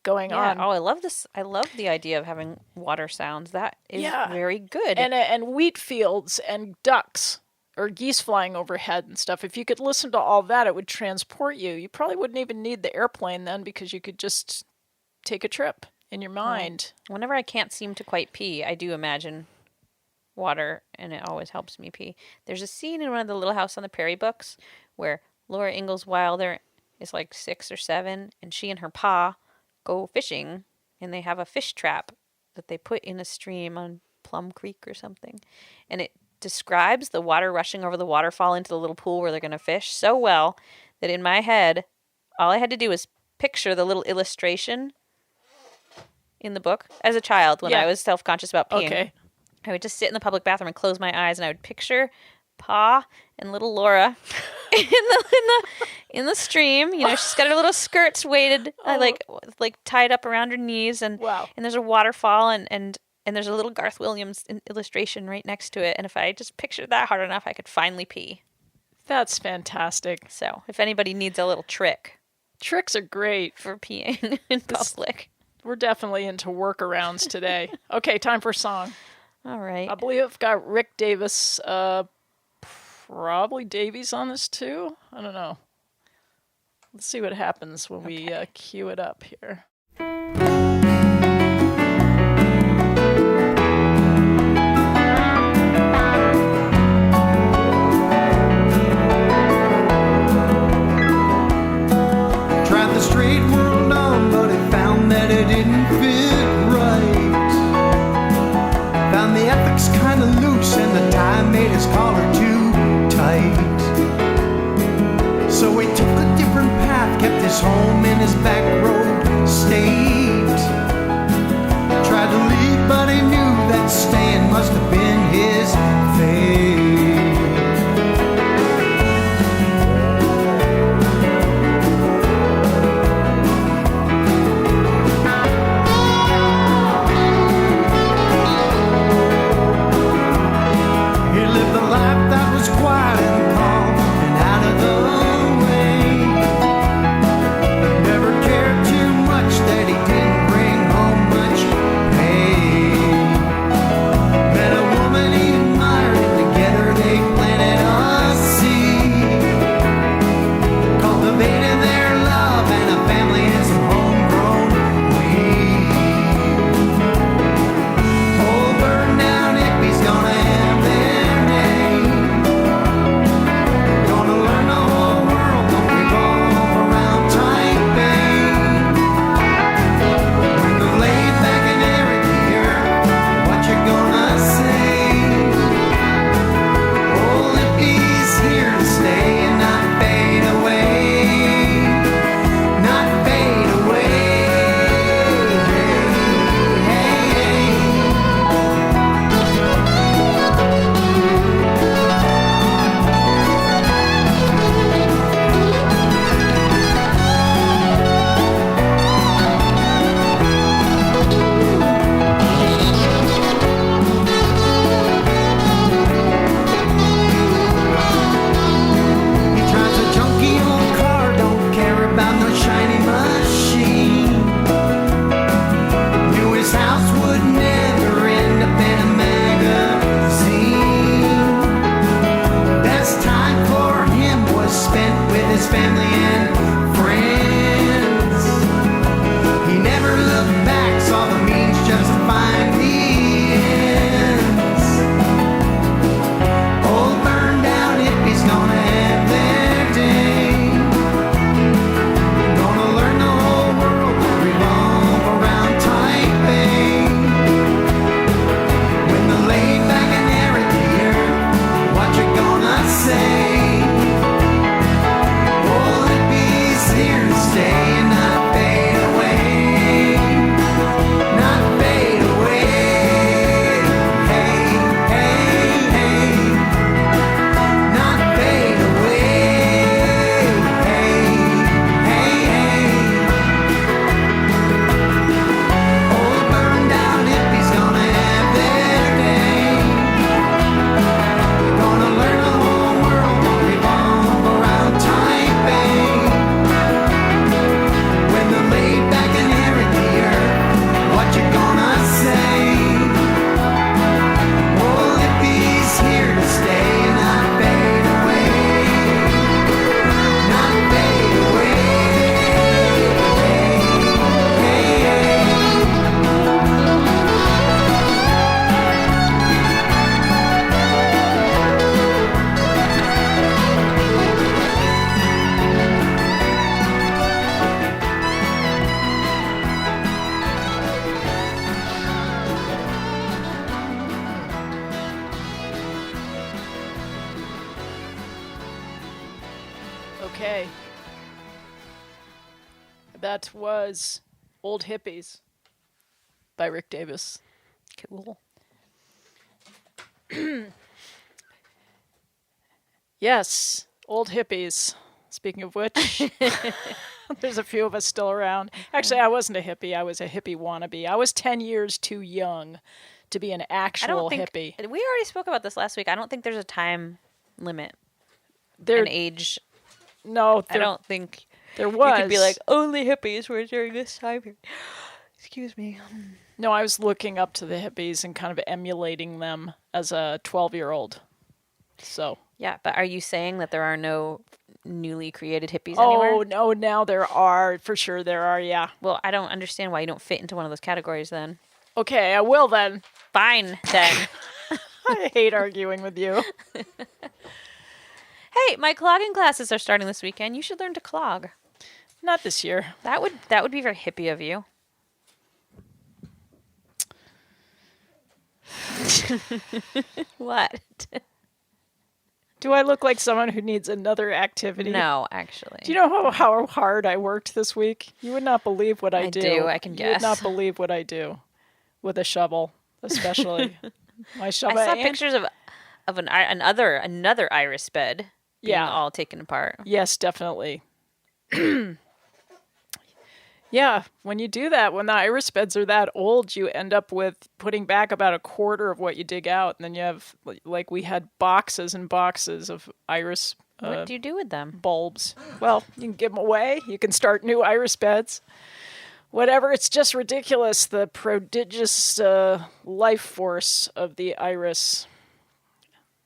going on. Oh, I love this. I love the idea of having water sounds. That is very good. And wheat fields and ducks or geese flying overhead and stuff. If you could listen to all that, it would transport you. You probably wouldn't even need the airplane then because you could just take a trip in your mind. Whenever I can't seem to quite pee, I do imagine water, and it always helps me pee. There's a scene in one of the Little House on the Prairie books where Laura Ingalls Wilder is like 6 or 7, and she and her pa go fishing, and they have a fish trap that they put in a stream on Plum Creek or something. And it describes the water rushing over the waterfall into the little pool where they're going to fish so well that in my head, all I had to do was picture the little illustration in the book as a child when I was self-conscious about peeing. Okay. I would just sit in the public bathroom and close my eyes, and I would picture Pa and little Laura in the stream. She's got her little skirts weighted, like tied up around her knees, and there's a waterfall, and there's a little Garth Williams illustration right next to it. And if I just pictured that hard enough, I could finally pee. That's fantastic. So if anybody needs a little trick, tricks are great for peeing in public. We're definitely into workarounds today. Okay, time for a song. All right. I believe I've got Rick Davis, probably Davies on this too. I don't know. Let's see what happens when we cue it up here. Tried the straight world on, but it found that it didn't fit right. Found the ethics kind of loose, and the tie made his collar too tight. So he took a different path, kept his home in his back road state. Tried to leave, but he knew that staying must have been his fate. Quiet and calm and out of the way. Never cared too much that he didn't bring home much pay. Met a woman That was Old Hippies by Rick Davis. Cool. Yes, Old Hippies. Speaking of which, there's a few of us still around. Actually, I wasn't a hippie. I was a hippie wannabe. I was 10 years too young to be an actual hippie. We already spoke about this last week. I don't think there's a time limit. An age. No, I don't think there was. You could be like, only hippies were during this time period. Excuse me. No, I was looking up to the hippies and kind of emulating them as a 12-year-old. So. Yeah, but are you saying that there are no newly created hippies anywhere? Oh, no, now there are. For sure there are, yeah. Well, I don't understand why you don't fit into one of those categories then. Okay, I will then. Fine, then. I hate arguing with you. Hey, my clogging classes are starting this weekend. You should learn to clog. Not this year. That would be very hippie of you. What? Do I look like someone who needs another activity? No, actually. Do you know how hard I worked this week? You would not believe what I do. I can guess. You would not believe what I do with a shovel, especially. My shovel. I saw pictures of another iris bed being all taken apart. Yes, definitely. Yeah, when you do that, when the iris beds are that old, you end up with putting back about a quarter of what you dig out. And then you have, like we had boxes and boxes of iris what do you do with them? Bulbs. Well, you can give them away. You can start new iris beds. Whatever, it's just ridiculous, the prodigious life force of the iris.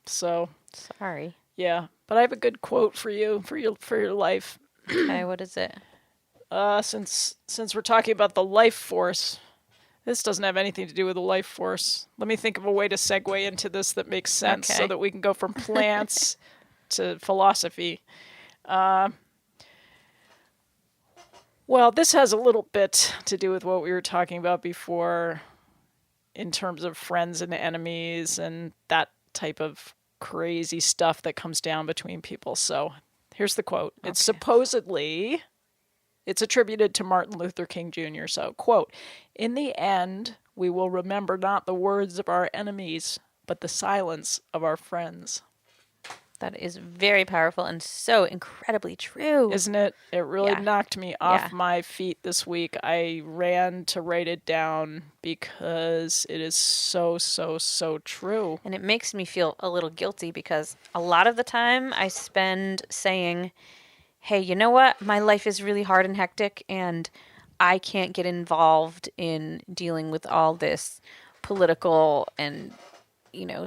So. Sorry. Yeah, but I have a good quote for you, for your life. Okay, what is it? Since we're talking about the life force, this doesn't have anything to do with the life force. Let me think of a way to segue into this that makes sense so that we can go from plants to philosophy. Well, this has a little bit to do with what we were talking about before in terms of friends and enemies and that type of crazy stuff that comes down between people. So here's the quote. Okay. It's attributed to Martin Luther King Jr. So, quote, "In the end, we will remember not the words of our enemies, but the silence of our friends." That is very powerful and so incredibly true. Isn't it? It really knocked me off my feet this week. I ran to write it down because it is so, so, so true. And it makes me feel a little guilty because a lot of the time I spend saying, hey, you know what? My life is really hard and hectic, and I can't get involved in dealing with all this political and,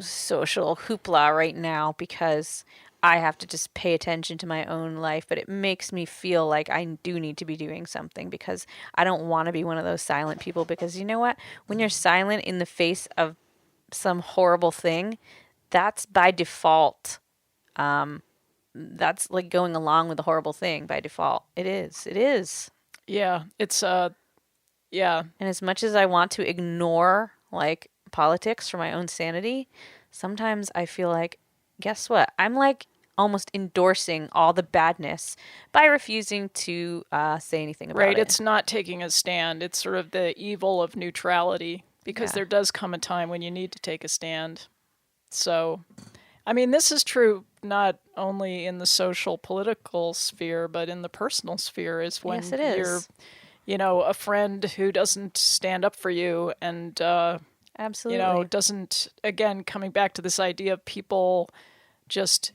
social hoopla right now because I have to just pay attention to my own life. But it makes me feel like I do need to be doing something because I don't want to be one of those silent people because you know what? When you're silent in the face of some horrible thing, that's by default. That's like going along with the horrible thing by default. It is. Yeah, it's yeah. And as much as I want to ignore like politics for my own sanity, sometimes I feel like, guess what? I'm like almost endorsing all the badness by refusing to say anything about it. Right, it's not taking a stand. It's sort of the evil of neutrality because there does come a time when you need to take a stand. So, I mean, this is true not only in the social political sphere, but in the personal sphere is when you're, a friend who doesn't stand up for you and, absolutely, doesn't, again, coming back to this idea of people just,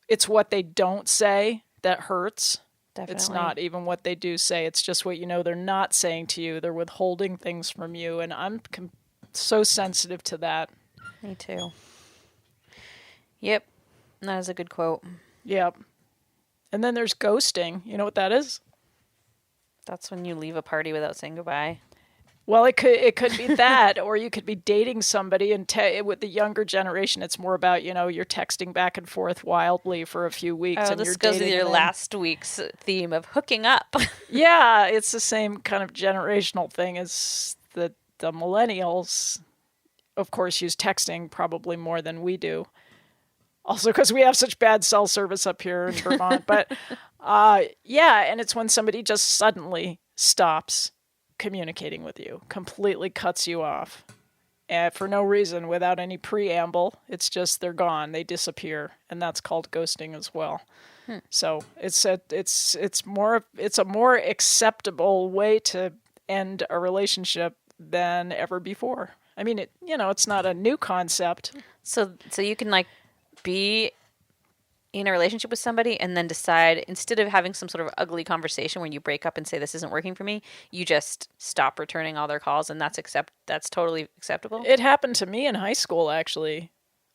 it's what they don't say that hurts. Definitely. It's not even what they do say. It's just what they're not saying to you. They're withholding things from you. And I'm so sensitive to that. Me too. Yep. That is a good quote. Yep. And then there's ghosting. You know what that is? That's when you leave a party without saying goodbye. Well, it could be that, or you could be dating somebody, and with the younger generation, it's more about, you're texting back and forth wildly for a few weeks. Oh, and this you're goes with dating your them. last week's theme of hooking up. Yeah, it's the same kind of generational thing as the millennials, of course, use texting probably more than we do. Also because we have such bad cell service up here in Vermont. But Yeah, and it's when somebody just suddenly stops communicating with you, completely cuts you off. For no reason, without any preamble. It's just they're gone, they disappear, and that's called ghosting as well. So it's a more acceptable way to end a relationship than ever before. I mean, it's not a new concept. So you can like be in a relationship with somebody and then decide, instead of having some sort of ugly conversation when you break up and say this isn't working for me, you just stop returning all their calls, and that's totally acceptable. It happened to me in high school, actually.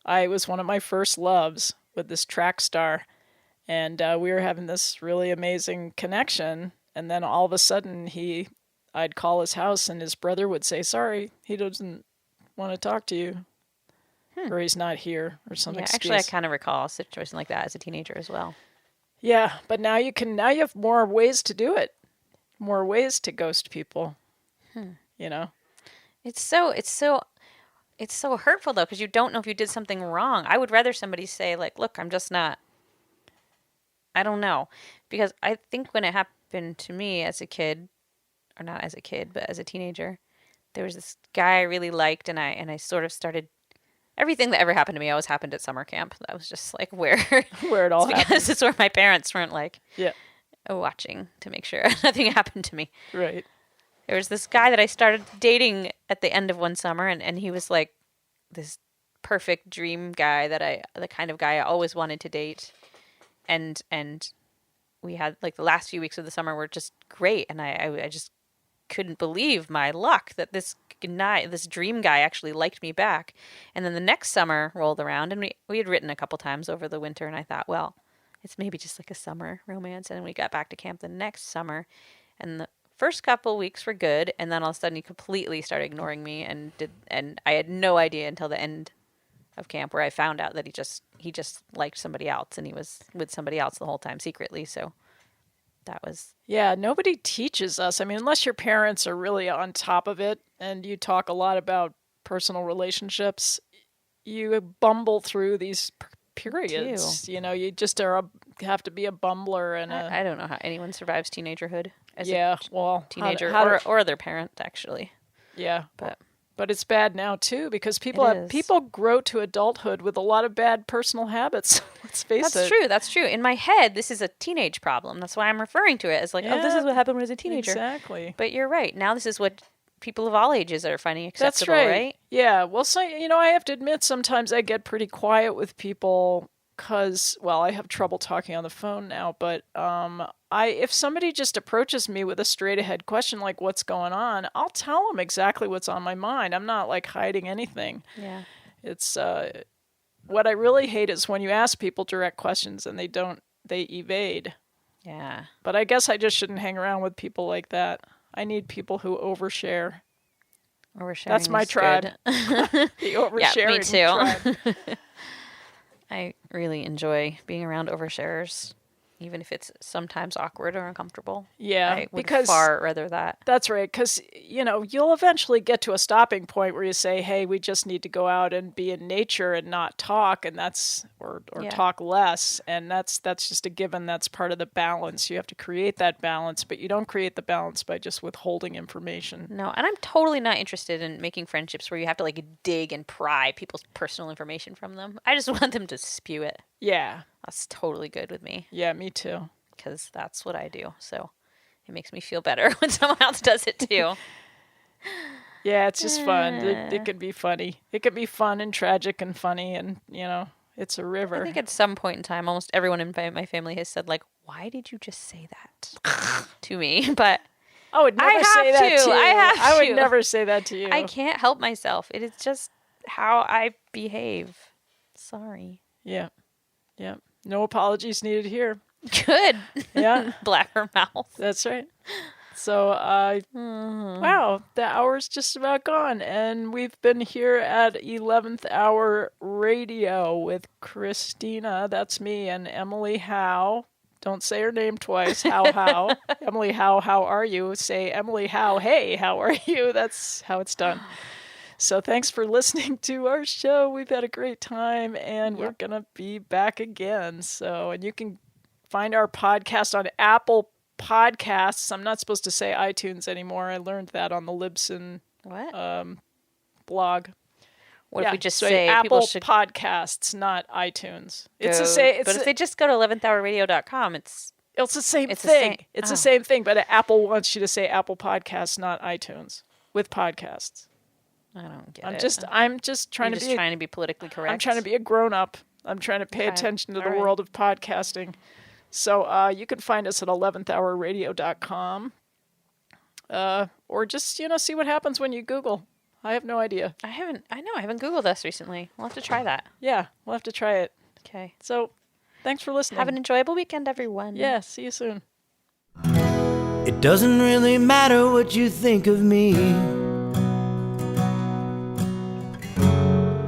I was one of my first loves with this track star, and we were having this really amazing connection, and then all of a sudden I'd call his house and his brother would say, sorry, he doesn't want to talk to you. Or he's not here, or some excuse. Actually, I kind of recall a situation like that as a teenager as well. Yeah, but now you have more ways to do it, more ways to ghost people. It's so hurtful though, because you don't know if you did something wrong. I would rather somebody say like, "Look, I'm just not." I don't know, because I think when it happened to me as a kid, or not as a kid, but as a teenager, there was this guy I really liked, and I sort of started. Everything that ever happened to me always happened at summer camp. That was just like where it all happened. Because it's where my parents weren't like watching to make sure nothing happened to me. Right. There was this guy that I started dating at the end of one summer, and he was like this perfect dream guy the kind of guy I always wanted to date. And we had like the last few weeks of the summer were just great, and I just couldn't believe my luck that this dream guy actually liked me back. And then the next summer rolled around, and we had written a couple times over the winter, and I thought, well, it's maybe just like a summer romance. And we got back to camp the next summer, and the first couple weeks were good, and then all of a sudden he completely started ignoring me, and I had no idea until the end of camp where I found out that he just liked somebody else, and he was with somebody else the whole time secretly. So that was... Yeah, nobody teaches us. I mean, unless your parents are really on top of it and you talk a lot about personal relationships, you bumble through these periods. You just have to be a bumbler. And I don't know how anyone survives teenagerhood as a teenager or their parent, actually. Yeah. But it's bad now, too, because people grow to adulthood with a lot of bad personal habits. Let's face it. That's true. In my head, this is a teenage problem. That's why I'm referring to it as like, this is what happened when I was a teenager. Exactly. But you're right. Now this is what people of all ages are finding acceptable, That's right? Yeah. Well, so, I have to admit, sometimes I get pretty quiet with people because, I have trouble talking on the phone now, but if somebody just approaches me with a straight ahead question like what's going on, I'll tell them exactly what's on my mind. I'm not like hiding anything. Yeah. It's what I really hate is when you ask people direct questions and they evade. Yeah. But I guess I just shouldn't hang around with people like that. I need people who overshare. Oversharing. That's my tribe. The oversharing tribe. I really enjoy being around oversharers, even if it's sometimes awkward or uncomfortable. Yeah, I would far rather that. That's right, because, you'll eventually get to a stopping point where you say, hey, we just need to go out and be in nature and not talk, and or talk less, and that's just a given. That's part of the balance. You have to create that balance, but you don't create the balance by just withholding information. No, and I'm totally not interested in making friendships where you have to like dig and pry people's personal information from them. I just want them to spew it. Yeah. That's totally good with me. Yeah, me too. Because that's what I do. So it makes me feel better when someone else does it too. Yeah, it's just fun. It can be funny. It can be fun and tragic and funny, and, it's a river. I think at some point in time, almost everyone in my family has said, like, why did you just say that to me? But I would never say that to you. I would never say that to you. I can't help myself. It is just how I behave. Sorry. Yeah. Yeah. No apologies needed here. Good. Yeah. Blabber-mouths. That's right. So, wow, the hour's just about gone. And we've been here at 11th Hour Radio with Kristina, that's me, and Emily Howe. Don't say her name twice, Howe. Emily Howe, how are you? Say, Emily Howe, hey, how are you? That's how it's done. So thanks for listening to our show. We've had a great time, and we're going to be back again. So, and you can find our podcast on Apple Podcasts. I'm not supposed to say iTunes anymore. I learned that on the Libsyn blog. What if we just say Apple people should Podcasts, not iTunes? But if they just go to 11thhourradio.com, it's the same thing. It's the same thing, but Apple wants you to say Apple Podcasts, not iTunes, with podcasts. I don't get it. I'm just trying to be politically correct. I'm trying to be a grown-up. I'm trying to pay attention to the world of podcasting. So you can find us at 11thhourradio.com. Or just, see what happens when you Google. I have no idea. I haven't Googled us recently. We'll have to try that. Yeah, we'll have to try it. Okay. So, thanks for listening. Have an enjoyable weekend, everyone. Yeah, see you soon. It doesn't really matter what you think of me.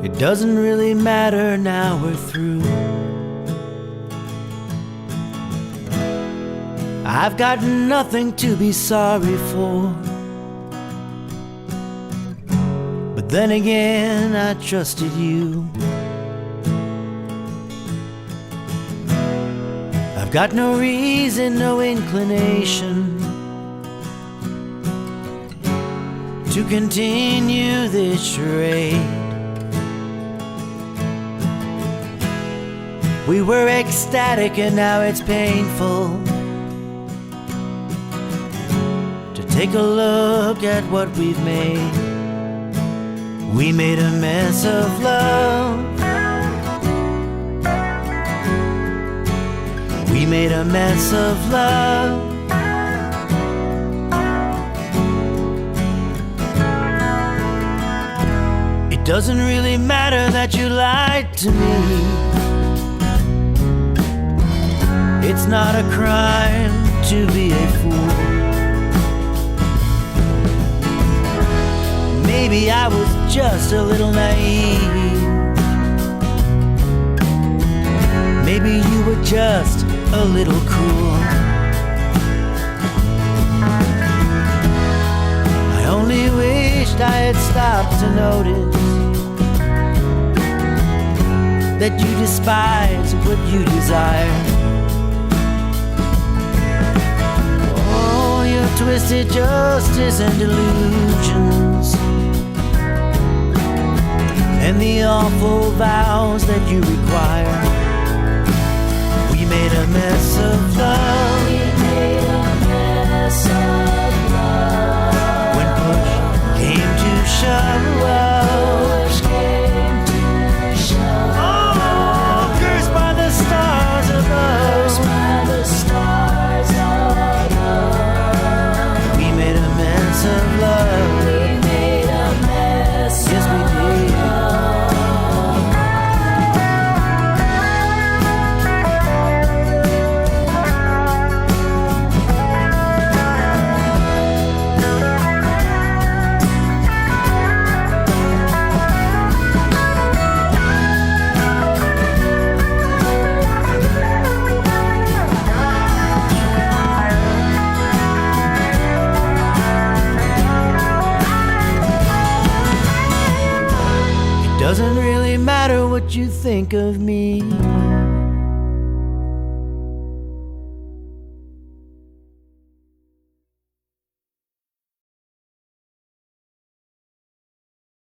It doesn't really matter, now we're through. I've got nothing to be sorry for. But then again, I trusted you. I've got no reason, no inclination to continue this charade. We were ecstatic and now it's painful to take a look at what we've made. We made a mess of love. We made a mess of love. It doesn't really matter that you lied to me. It's not a crime to be a fool. Maybe I was just a little naive. Maybe you were just a little cruel. I only wished I had stopped to notice that you despise what you desire. Oh, your twisted justice and delusions, and the awful vows that you require. We made a mess of love. We made a mess of love. When push came to shove. Push came to shove. Oh, cursed by the stars above. Cursed by the stars above. We made a mess of love. We made a mess. Yes, we did. Doesn't really matter what you think of me.